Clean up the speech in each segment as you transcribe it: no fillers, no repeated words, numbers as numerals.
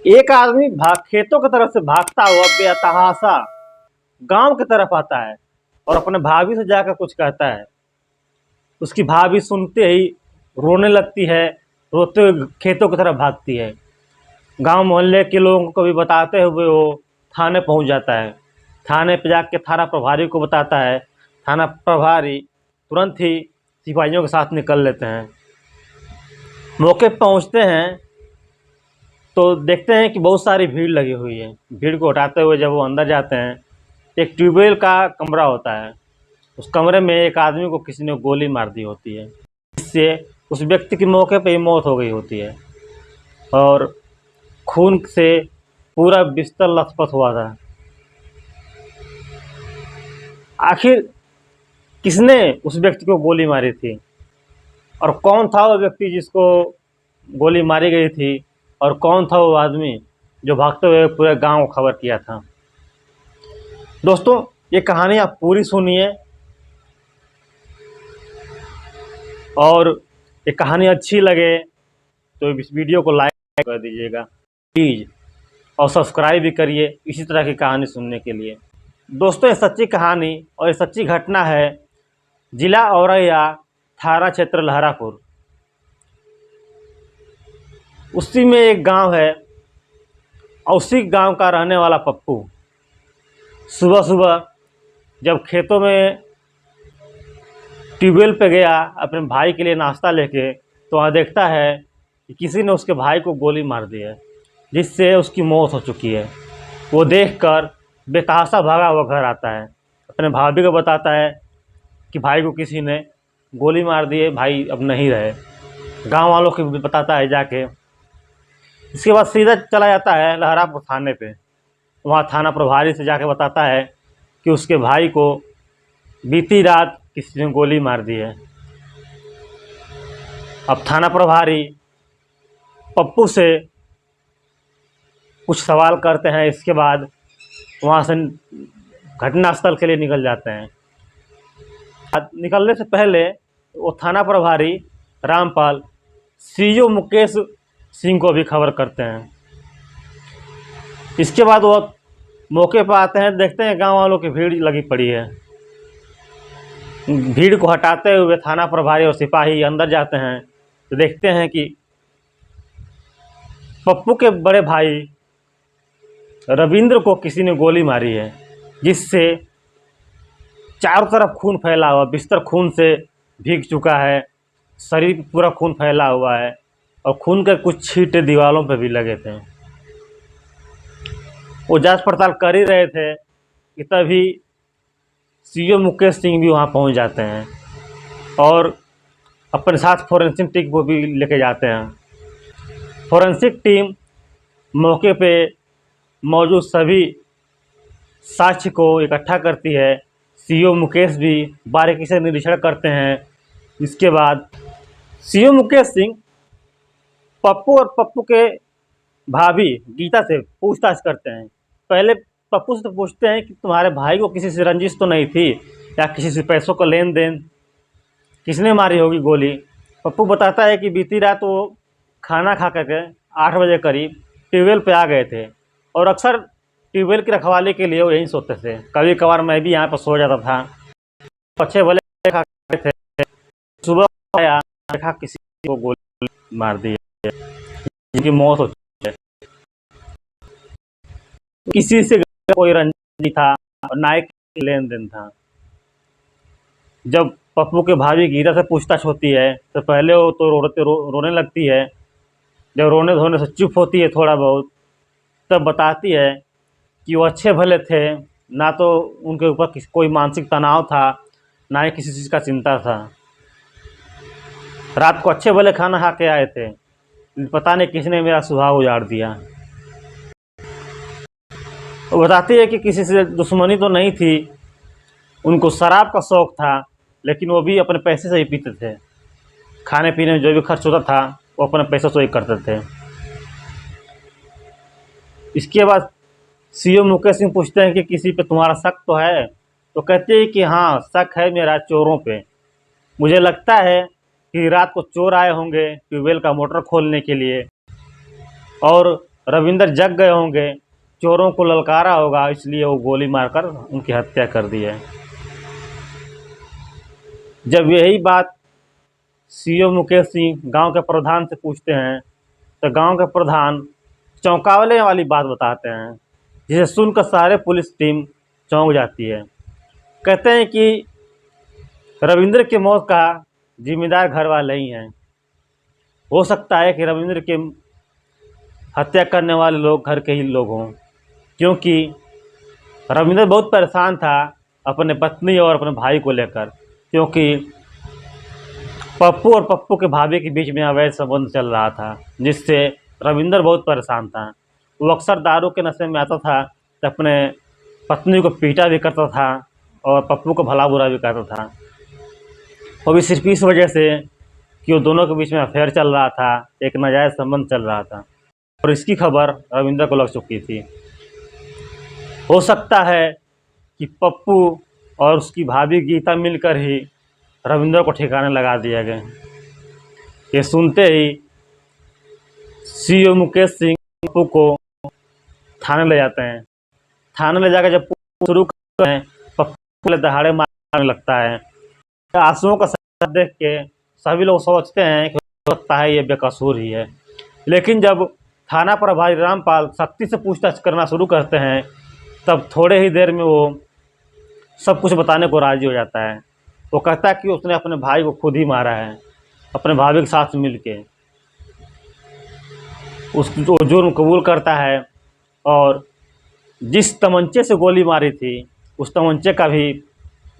एक आदमी खेतों की तरफ से भागता हुआ बेतहाशा गांव की तरफ आता है और अपने भाभी से जाकर कुछ कहता है। उसकी भाभी सुनते ही रोने लगती है, रोते हुए खेतों की तरफ भागती है। गांव मोहल्ले के लोगों को भी बताते हुए वो थाने पहुंच जाता है। थाने पे जाके थाना प्रभारी को बताता है। थाना प्रभारी तुरंत ही सिपाहियों के साथ निकल लेते हैं। मौके पे पहुंचते हैं तो देखते हैं कि बहुत सारी भीड़ लगी हुई है। भीड़ को हटाते हुए जब वो अंदर जाते हैं, एक ट्यूबवेल का कमरा होता है। उस कमरे में एक आदमी को किसी ने गोली मार दी होती है, जिससे उस व्यक्ति की मौके पे ही मौत हो गई होती है और खून से पूरा बिस्तर लथपथ हुआ था। आखिर किसने उस व्यक्ति को गोली मारी थी और कौन था वो व्यक्ति जिसको गोली मारी गई थी और कौन था वो आदमी जो भागते हुए पूरे गांव को खबर किया था। दोस्तों, ये कहानी आप पूरी सुनिए और ये कहानी अच्छी लगे तो इस वीडियो को लाइक कर दीजिएगा प्लीज़, और सब्सक्राइब भी करिए इसी तरह की कहानी सुनने के लिए। दोस्तों, ये सच्ची कहानी और ये सच्ची घटना है जिला औरैया, थाना क्षेत्र लहरापुर। उसी में एक गांव है और उसी गांव का रहने वाला पप्पू सुबह सुबह जब खेतों में ट्यूबवेल पे गया अपने भाई के लिए नाश्ता लेके, तो वहाँ देखता है कि किसी ने उसके भाई को गोली मार दी है, जिससे उसकी मौत हो चुकी है। वो देखकर बेतहाशा भागा हुआ घर आता है, अपने भाभी को बताता है कि भाई को किसी ने गोली मार दी है, भाई अब नहीं रहे। गांव वालों को भी बताता है जाके। इसके बाद सीधा चला जाता है लहरापुर थाने पे। वहाँ थाना प्रभारी से जाके बताता है कि उसके भाई को बीती रात किसी ने गोली मार दी है। अब थाना प्रभारी पप्पू से कुछ सवाल करते हैं। इसके बाद वहाँ से घटनास्थल के लिए निकल जाते हैं। निकलने से पहले वो थाना प्रभारी रामपाल सीओ मुकेश सिंह को भी खबर करते हैं। इसके बाद वो मौके पर आते हैं, देखते हैं गांव वालों की भीड़ लगी पड़ी है। भीड़ को हटाते हुए थाना प्रभारी और सिपाही अंदर जाते हैं तो देखते हैं कि पप्पू के बड़े भाई रविंद्र को किसी ने गोली मारी है, जिससे चारों तरफ खून फैला हुआ, बिस्तर खून से भीग चुका है, शरीर पूरा खून फैला हुआ है और खून के कुछ छींटे दीवारों पर भी लगे थे। वो जांच पड़ताल कर ही रहे थे कि तभी सीओ मुकेश सिंह भी वहाँ पहुँच जाते हैं और अपने साथ फोरेंसिक टीम को भी लेके जाते हैं। फोरेंसिक टीम मौके पे मौजूद सभी साक्ष्य को इकट्ठा करती है। सीओ मुकेश भी बारीकी से निरीक्षण करते हैं। इसके बाद सीओ मुकेश सिंह पप्पू और पप्पू के भाभी गीता से पूछताछ करते हैं। पहले पप्पू से तो पूछते हैं कि तुम्हारे भाई को किसी से रंजिश तो नहीं थी या किसी से पैसों का लेन देन, किसने मारी होगी गोली। पप्पू बताता है कि बीती रात वो खाना खा करके 8 बजे करीब ट्यूबवेल पे आ गए थे और अक्सर ट्यूबवेल की रखवाली के लिए वो यहीं सोते थे। कभी कभार मैं भी यहाँ पर सो जाता था। अच्छे भले खा थे, सुबह आया देखा किसी को गोली मार दी है, जिनकी मौत हो चुकी है। किसी से कोई रंजिश नहीं था और ना ही लेन देन था। जब पप्पू के भाभी गीता से पूछताछ होती है तो पहले वो तो रोने लगती है। जब रोने धोने से चुप होती है थोड़ा बहुत, तब बताती है कि वो अच्छे भले थे, ना तो उनके ऊपर कोई मानसिक तनाव था, ना ही किसी चीज़ का चिंता था। रात को अच्छे भले खाना खा के आए थे, पता नहीं किसने मेरा स्वभाव उजाड़ दिया। वो बताती है कि किसी से दुश्मनी तो नहीं थी, उनको शराब का शौक़ था, लेकिन वो भी अपने पैसे से ही पीते थे। खाने पीने में जो भी खर्च होता था वो अपने पैसों से ही करते थे। इसके बाद सीओ मुकेश सिंह पूछते हैं कि किसी पे तुम्हारा शक तो है? तो कहते हैं कि हाँ, शक है मेरा चोरों पे। मुझे लगता है कि रात को चोर आए होंगे ट्यूबवेल का मोटर खोलने के लिए और रविंदर जग गए होंगे, चोरों को ललकारा होगा, इसलिए वो गोली मारकर उनकी हत्या कर दी है। जब यही बात सीओ मुकेश सिंह गांव के प्रधान से पूछते हैं तो गांव के प्रधान चौंकाने वाली बात बताते हैं, जिसे सुनकर सारे पुलिस टीम चौंक जाती है। कहते हैं कि रविंद्र की मौत का जिम्मेदार घर वाले ही हैं। हो सकता है कि रविंद्र के हत्या करने वाले लोग घर के ही लोग हों, क्योंकि रविंद्र बहुत परेशान था अपने पत्नी और अपने भाई को लेकर, क्योंकि पप्पू और पप्पू के भाभी के बीच में अवैध संबंध चल रहा था, जिससे रविंद्र बहुत परेशान था। वो अक्सर दारू के नशे में आता था तो अपने पत्नी को पीटा भी करता था और पप्पू को भला बुरा भी करता था। वो भी सिर्फ इस वजह से कि वो दोनों के बीच में अफेयर चल रहा था, एक नाजायज़ संबंध चल रहा था और इसकी खबर रविंद्र को लग चुकी थी। हो सकता है कि पप्पू और उसकी भाभी गीता मिलकर ही रविंद्र को ठिकाने लगा दिया गया। ये सुनते ही सीओ मुकेश सिंह पप्पू को थाने ले जाते हैं। थाने ले जाकर जब शुरू करते हैं, पप्पू दहाड़े मारने लगता है। आंसुओं का सर देख के सभी लोग सोचते हैं कि हो सकता है ये बेकसूर ही है, लेकिन जब थाना प्रभारी रामपाल सख्ती से पूछताछ करना शुरू करते हैं, तब थोड़े ही देर में वो सब कुछ बताने को राज़ी हो जाता है। वो कहता है कि उसने अपने भाई को खुद ही मारा है, अपने भाभी के साथ मिलके। वो जुर्म कबूल करता है और जिस तमंचे से गोली मारी थी उस तमंचे का भी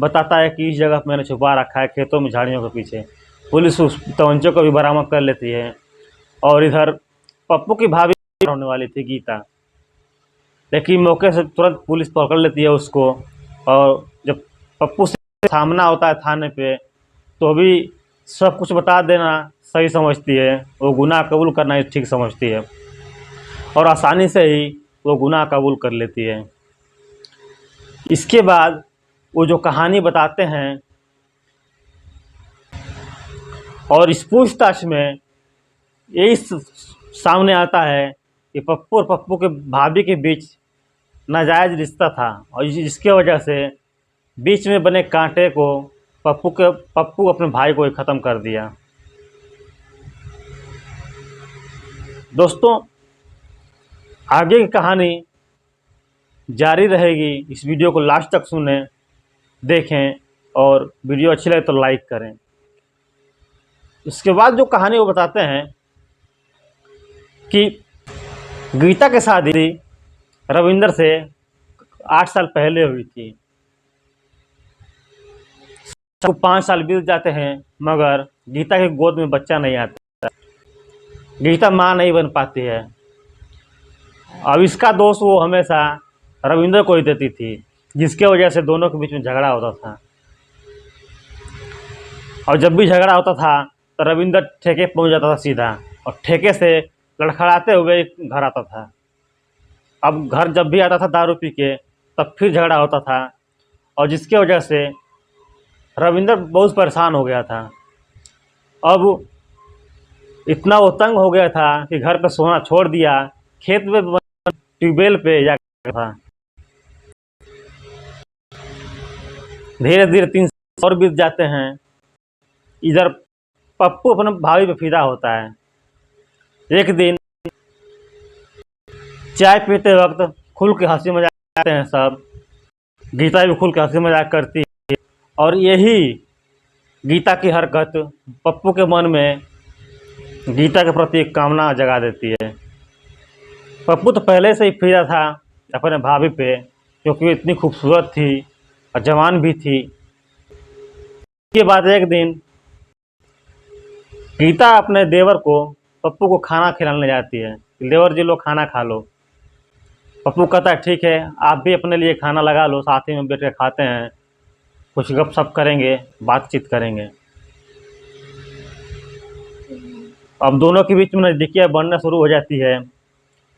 बताता है कि इस जगह मैंने छुपा रखा है, खेतों में झाड़ियों के पीछे। पुलिस उस तमंचे को भी बरामद कर लेती है। और इधर पप्पू की भाभी होने वाली थी गीता, लेकिन मौके से तुरंत पुलिस पकड़ लेती है उसको। और जब पप्पू से सामना होता है थाने पे, तो भी सब कुछ बता देना सही समझती है। वो गुनाह कबूल करना ठीक समझती है और आसानी से ही वो गुनाह कबूल कर लेती है। इसके बाद वो जो कहानी बताते हैं और इस पूछताछ में यही सामने आता है कि पप्पू और पप्पू के भाभी के बीच नाजायज़ रिश्ता था और जिसके वजह से बीच में बने कांटे को पप्पू अपने भाई को ही ख़त्म कर दिया। दोस्तों, आगे की कहानी जारी रहेगी। इस वीडियो को लास्ट तक सुनें, देखें और वीडियो अच्छी लगे तो लाइक करें। इसके बाद जो कहानी वो बताते हैं कि गीता की शादी रविंदर से 8 साल पहले हुई थी। 5 साल बीत जाते हैं मगर गीता की गोद में बच्चा नहीं आता। गीता माँ नहीं बन पाती है। अब इसका दोष वो हमेशा रविंदर को ही देती थी, जिसके वजह से दोनों के बीच में झगड़ा होता था। और जब भी झगड़ा होता था तो रविंदर ठेके पहुंच जाता था सीधा, और ठेके से लड़खड़ाते हुए घर आता था। अब घर जब भी आता था दारू पी के, तब फिर झगड़ा होता था और जिसके वजह से रविंदर बहुत परेशान हो गया था। अब इतना वो तंग हो गया था कि घर पे सोना छोड़ दिया, खेत में ट्यूबवेल पे जाकर था। धीरे धीरे 3 साल और बीत जाते हैं। इधर पप्पू अपने भाभी पे फिदा होता है। एक दिन चाय पीते वक्त खुल के हंसी मजाक करते हैं सब। गीता भी खुल के हंसी मजाक करती है और यही गीता की हरकत पप्पू के मन में गीता के प्रति एक कामना जगा देती है। पप्पू तो पहले से ही फिदा था अपने भाभी पे, क्योंकि वो इतनी खूबसूरत थी और जवान भी थी। इसके बाद एक दिन गीता अपने देवर को पप्पू को खाना खिलाने जाती है। देवर जी लो खाना खा लो। पप्पू कहता है ठीक है, आप भी अपने लिए खाना लगा लो, साथ ही में बैठ के खाते हैं, कुछ गपशप करेंगे, बातचीत करेंगे। अब दोनों के बीच में नज़दीकियाँ बढ़ना शुरू हो जाती है।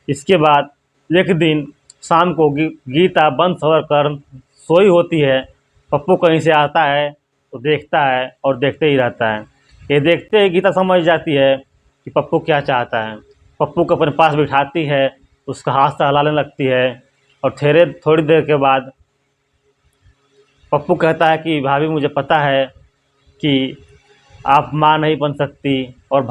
इसके बाद एक दिन शाम को गीता बंद सवर कर सोई होती है। पप्पू कहीं से आता है तो देखता है और देखते ही रहता है। ये देखते ही गीता समझ जाती है कि पप्पू क्या चाहता है। पप्पू को अपने पास बिठाती है, उसका हाथ सहलाने लगती है। और थोड़ी देर के बाद पप्पू कहता है कि भाभी मुझे पता है कि आप माँ नहीं बन सकती, और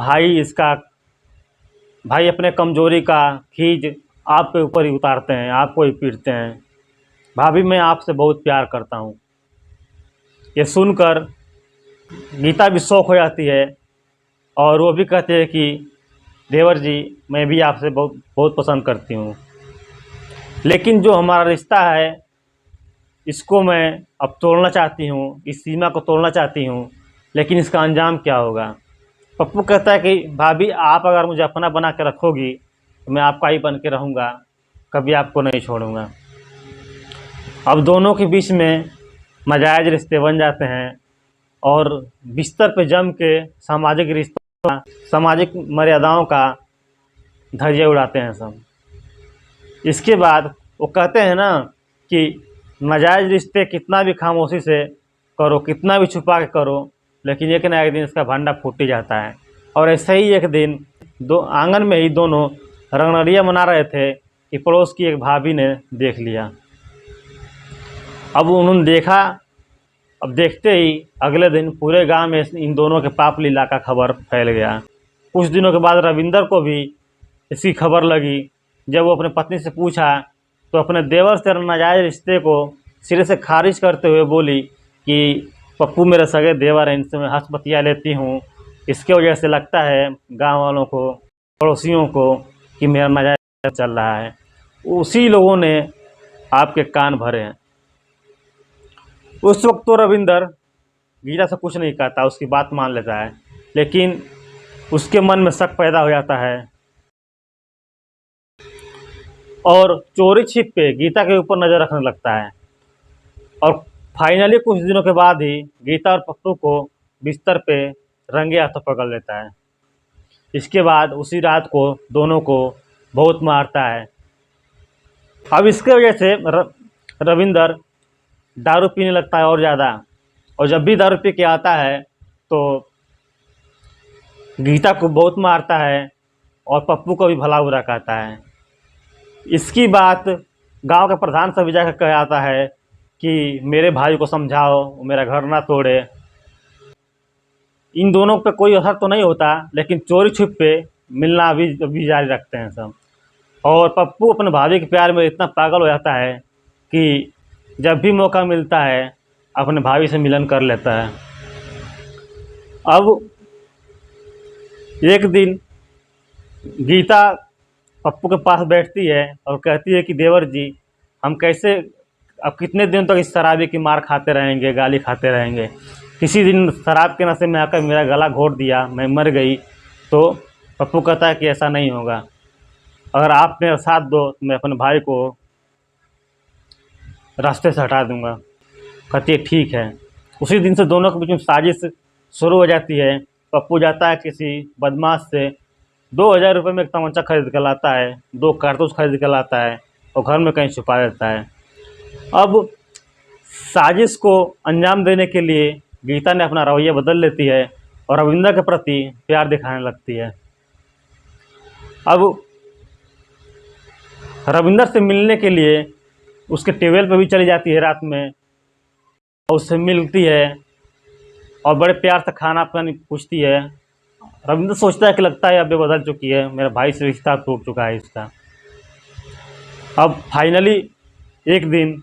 भाई अपने कमज़ोरी का खींच आपके ऊपर ही उतारते हैं, आपको ही पीटते हैं। भाभी मैं आपसे बहुत प्यार करता हूँ। ये सुनकर गीता भी शौक हो जाती है और वो भी कहते हैं कि देवर जी मैं भी आपसे बहुत बहुत पसंद करती हूँ, लेकिन जो हमारा रिश्ता है इसको मैं अब तोड़ना चाहती हूँ, इस सीमा को तोड़ना चाहती हूँ, लेकिन इसका अंजाम क्या होगा। पप्पू कहता है कि भाभी आप अगर मुझे अपना बना के रखोगी तो मैं आपका ही बन के रहूँगा, कभी आपको नहीं छोड़ूंगा। अब दोनों के बीच में नाजायज़ रिश्ते बन जाते हैं और बिस्तर पे जम के सामाजिक रिश्तों का, सामाजिक मर्यादाओं का धज्जियाँ उड़ाते हैं सब। इसके बाद वो कहते हैं ना कि नाजायज़ रिश्ते कितना भी खामोशी से करो, कितना भी छुपा के करो, लेकिन एक ना एक दिन इसका भांडा फूट ही जाता है। और ऐसे ही एक दिन दो आंगन में ही दोनों रंगरलियाँ मना रहे थे कि पड़ोस की एक भाभी ने देख लिया। अब उन्होंने देखा, अब देखते ही अगले दिन पूरे गांव में इन दोनों के पाप लीला का खबर फैल गया। कुछ दिनों के बाद रविंदर को भी इसकी खबर लगी। जब वो अपने पत्नी से पूछा तो अपने देवर से नाजायज़ रिश्ते को सिरे से खारिज करते हुए बोली कि पप्पू मेरे सगे देवर हैं, इनसे मैं हंस बतिया लेती हूँ, इसके वजह से लगता है गांव वालों को, पड़ोसियों को कि मेरा नाजायज़ चल रहा है। उसी लोगों ने आपके कान भरे हैं। उस वक्त तो रविंदर गीता से कुछ नहीं कहता, उसकी बात मान लेता है, लेकिन उसके मन में शक पैदा हो जाता है और चोरी छिप पे गीता के ऊपर नज़र रखने लगता है। और फाइनली कुछ दिनों के बाद ही गीता और पप्पू को बिस्तर पे रंगे हाथों पकड़ लेता है। इसके बाद उसी रात को दोनों को बहुत मारता है। अब इसके वजह से रविंदर दारू पीने लगता है और ज़्यादा, और जब भी दारू पी के आता है तो गीता को बहुत मारता है और पप्पू को भी भला बुरा कहता है। इसकी बात गांव के प्रधान से भी जाकर कह आता है कि मेरे भाई को समझाओ, मेरा घर ना तोड़े। इन दोनों पे कोई असर तो नहीं होता, लेकिन चोरी छुप पे मिलना अभी जारी रखते हैं सब। और पप्पू अपने भाभी के प्यार में इतना पागल हो जाता है कि जब भी मौका मिलता है अपने भाभी से मिलन कर लेता है। अब एक दिन गीता पप्पू के पास बैठती है और कहती है कि देवर जी हम कैसे, अब कितने दिन तक इस शराबी की मार खाते रहेंगे, गाली खाते रहेंगे। किसी दिन शराब के नशे में आकर मेरा गला घोट दिया, मैं मर गई। तो पप्पू कहता है कि ऐसा नहीं होगा, अगर आप मेरा साथ दो तो मैं अपने भाई को रास्ते से हटा दूंगा। कहती है ठीक है। उसी दिन से दोनों के बीच में साजिश शुरू हो जाती है। पप्पू जाता है किसी बदमाश से 2000 रुपये में एक तमंचा खरीद कर लाता है, 2 कारतूस खरीद कर लाता है और घर में कहीं छुपा देता है। अब साजिश को अंजाम देने के लिए गीता ने अपना रवैया बदल लेती है और रविंदर के प्रति प्यार दिखाने लगती है। अब रविंदर से मिलने के लिए उसके टेबल पर भी चली जाती है रात में और उससे मिलती है और बड़े प्यार से खाना पानी पूछती है। रविंदर सोचता है कि लगता है अब ये बदल चुकी है, मेरे भाई से रिश्ता टूट चुका है इसका। अब फाइनली एक दिन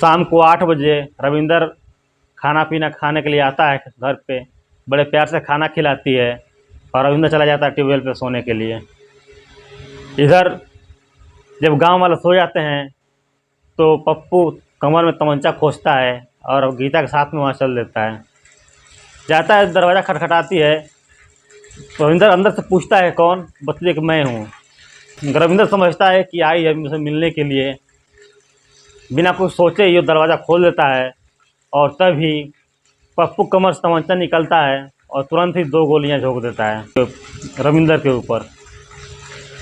शाम को 8 बजे रविंदर खाना पीना खाने के लिए आता है घर पे, बड़े प्यार से खाना खिलाती है और रविंदर चला जाता है ट्यूबवेल पे सोने के लिए। इधर जब गांव वाले सो जाते हैं तो पप्पू कमर में तमंचा खोजता है और गीता के साथ में वहाँ चल देता है। जाता है, दरवाज़ा खटखटाती है तो रविंदर अंदर से पूछता है कौन, बतले कि मैं हूँ। रविंदर समझता है कि आई है मुझसे मिलने के लिए, बिना कुछ सोचे ये दरवाज़ा खोल देता है और तभी पप्पू कमर से तमंचा निकलता है और तुरंत ही 2 गोलियां झोंक देता है रविंदर के ऊपर।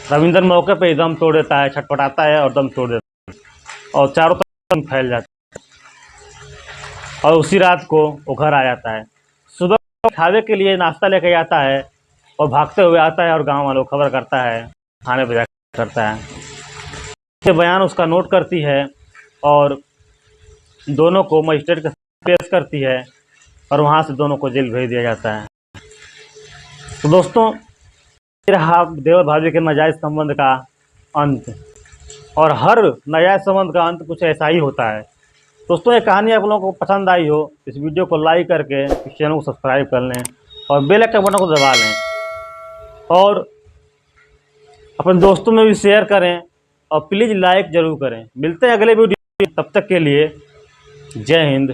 रविंदर मौके पे ही दम तोड़ देता है, छटपटाता है और दम तोड़ देता है और चारों तरफ फैल जाता है। और उसी रात को वो घर आ जाता है। सुबह खाने के लिए नाश्ता लेके जाता है और भागते हुए आता है और गांव वालों को खबर करता है, थाने पर जाकर करता है। ये बयान उसका नोट करती है और दोनों को मजिस्ट्रेट के पेश करती है और वहाँ से दोनों को जेल भेज दिया जाता है। तो दोस्तों, ये रहा देवर भाभी के नाजायज़ संबंध का अंत, और हर नाजायज़ संबंध का अंत कुछ ऐसा ही होता है। दोस्तों, ये कहानी आप लोगों को पसंद आई हो, इस वीडियो को लाइक करके इस चैनल को सब्सक्राइब कर लें और बेल आइकन बटन को दबा लें और अपने दोस्तों में भी शेयर करें और प्लीज़ लाइक ज़रूर करें। मिलते हैं अगले वीडियो, तब तक के लिए जय हिंद।